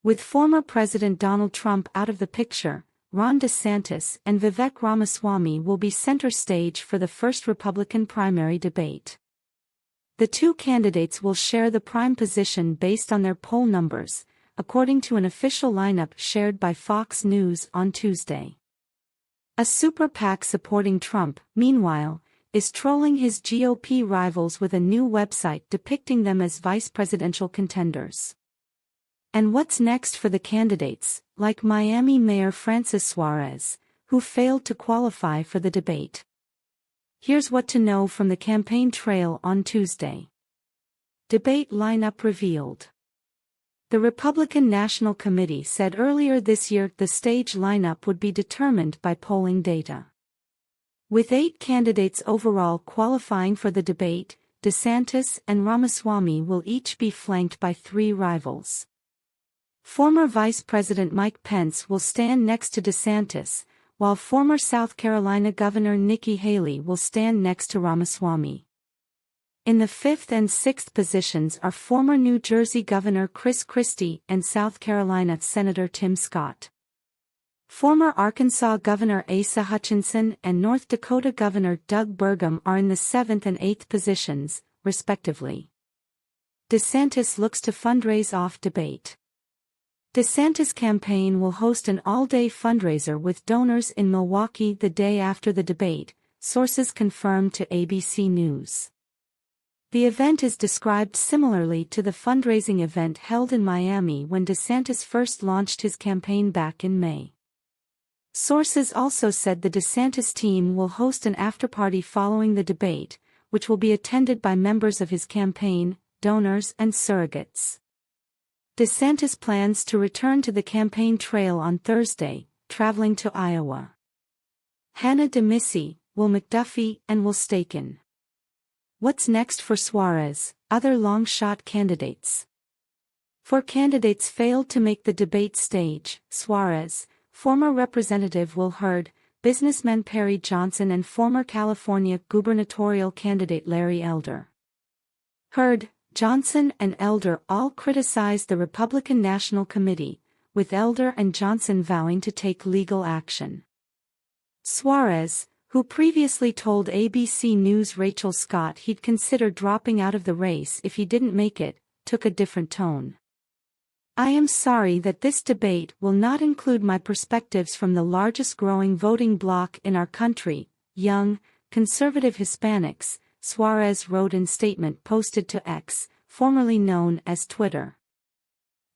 With former President Donald Trump out of the picture, Ron DeSantis and Vivek Ramaswamy will be center stage for the first Republican primary debate. The two candidates will share the prime position based on their poll numbers, according to an official lineup shared by Fox News on Tuesday. A super PAC supporting Trump, meanwhile, is trolling his GOP rivals with a new website depicting them as vice presidential contenders. And what's next for the candidates, like Miami Mayor Francis Suarez, who failed to qualify for the debate? Here's what to know from the campaign trail on Tuesday. Debate lineup revealed. The Republican National Committee said earlier this year the stage lineup would be determined by polling data. With 8 candidates overall qualifying for the debate, DeSantis and Ramaswamy will each be flanked by 3 rivals. Former Vice President Mike Pence will stand next to DeSantis, while former South Carolina Governor Nikki Haley will stand next to Ramaswamy. In the 5th and 6th positions are former New Jersey Governor Chris Christie and South Carolina Senator Tim Scott. Former Arkansas Governor Asa Hutchinson and North Dakota Governor Doug Burgum are in the 7th and 8th positions, respectively. DeSantis looks to fundraise off debate. DeSantis' campaign will host an all-day fundraiser with donors in Milwaukee the day after the debate, sources confirmed to ABC News. The event is described similarly to the fundraising event held in Miami when DeSantis first launched his campaign back in May. Sources also said the DeSantis team will host an after-party following the debate, which will be attended by members of his campaign, donors and surrogates. DeSantis plans to return to the campaign trail on Thursday, traveling to Iowa. Hannah DeMissy, Will McDuffie and Will Staken. What's next for Suarez, other long-shot candidates? 4 candidates failed to make the debate stage: Suarez, former Representative Will Hurd, businessman Perry Johnson and former California gubernatorial candidate Larry Elder. Hurd, Johnson and Elder all criticized the Republican National Committee, with Elder and Johnson vowing to take legal action. Suarez, who previously told ABC News' Rachel Scott he'd consider dropping out of the race if he didn't make it, took a different tone. "I am sorry that this debate will not include my perspectives from the largest growing voting bloc in our country, young, conservative Hispanics," Suarez wrote in statement posted to X, formerly known as Twitter.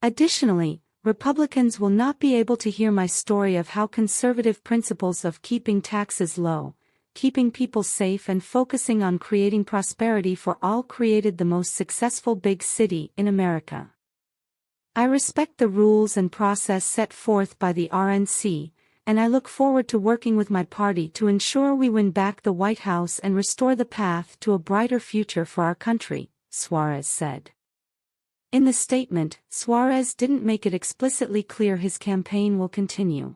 Additionally, Republicans will not be able to hear my story of how conservative principles of keeping taxes low, keeping people safe and focusing on creating prosperity for all created the most successful big city in America. I respect the rules and process set forth by the RNC, and I look forward to working with my party to ensure we win back the White House and restore the path to a brighter future for our country, Suarez said. In the statement, Suarez didn't make it explicitly clear his campaign will continue.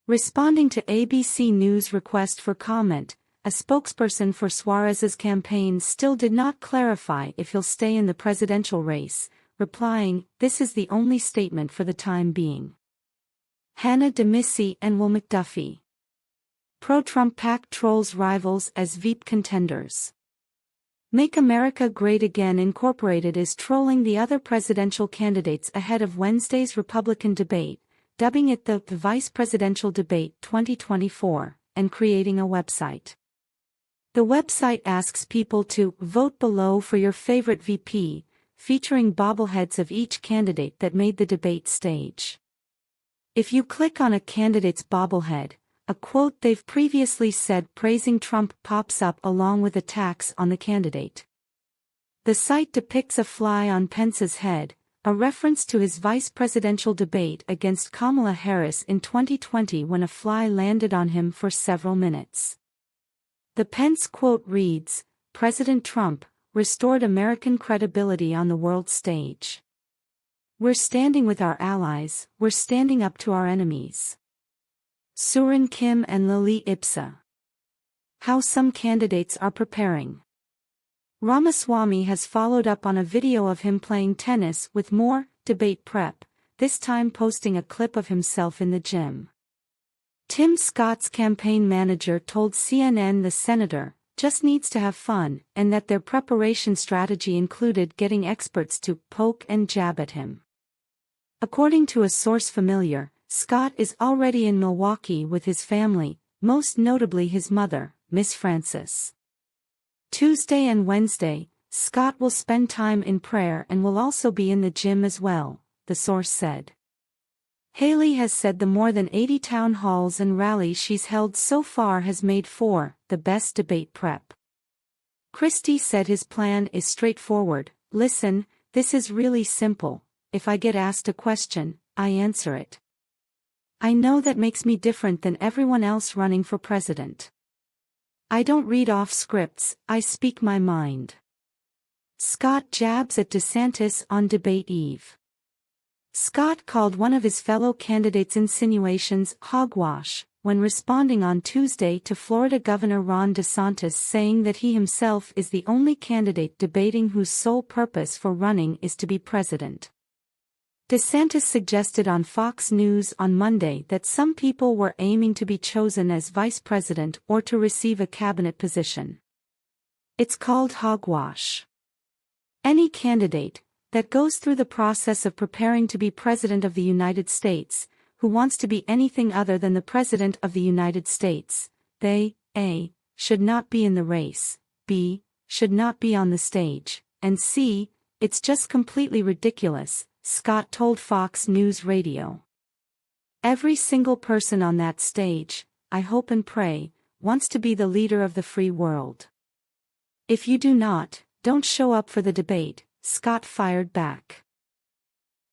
Responding to ABC News' request for comment, a spokesperson for Suarez's campaign still did not clarify if he'll stay in the presidential race, replying, "This is the only statement for the time being." Hannah DeMissy and Will McDuffie. Pro-Trump PAC trolls rivals as Veep contenders. Make America Great Again Incorporated is trolling the other presidential candidates ahead of Wednesday's Republican debate, dubbing it the Vice Presidential Debate 2024, and creating a website. The website asks people to vote below for your favorite VP, featuring bobbleheads of each candidate that made the debate stage. If you click on a candidate's bobblehead, a quote they've previously said praising Trump pops up along with attacks on the candidate. The site depicts a fly on Pence's head, a reference to his vice presidential debate against Kamala Harris in 2020 when a fly landed on him for several minutes. The Pence quote reads, "President Trump restored American credibility on the world stage. We're standing with our allies, we're standing up to our enemies." Surin Kim and Lily Ipsa. How some candidates are preparing. Ramaswamy has followed up on a video of him playing tennis with more debate prep, this time posting a clip of himself in the gym. Tim Scott's campaign manager told CNN the senator just needs to have fun, and that their preparation strategy included getting experts to poke and jab at him. According to a source familiar, Scott is already in Milwaukee with his family, most notably his mother, Miss Frances. Tuesday and Wednesday, Scott will spend time in prayer and will also be in the gym as well, the source said. Haley has said the more than 80 town halls and rallies she's held so far has made for the best debate prep. Christie said his plan is straightforward. Listen, this is really simple. If I get asked a question, I answer it. I know that makes me different than everyone else running for president. I don't read off scripts, I speak my mind. Scott jabs at DeSantis on debate eve. Scott called one of his fellow candidates' insinuations hogwash when responding on Tuesday to Florida Governor Ron DeSantis, saying that he himself is the only candidate debating whose sole purpose for running is to be president. DeSantis suggested on Fox News on Monday that some people were aiming to be chosen as vice president or to receive a cabinet position. It's called hogwash. Any candidate that goes through the process of preparing to be President of the United States, who wants to be anything other than the President of the United States, they, A, should not be in the race, B, should not be on the stage, and C, it's just completely ridiculous, Scott told Fox News Radio. Every single person on that stage, I hope and pray, wants to be the leader of the free world. If you do not, don't show up for the debate, Scott fired back.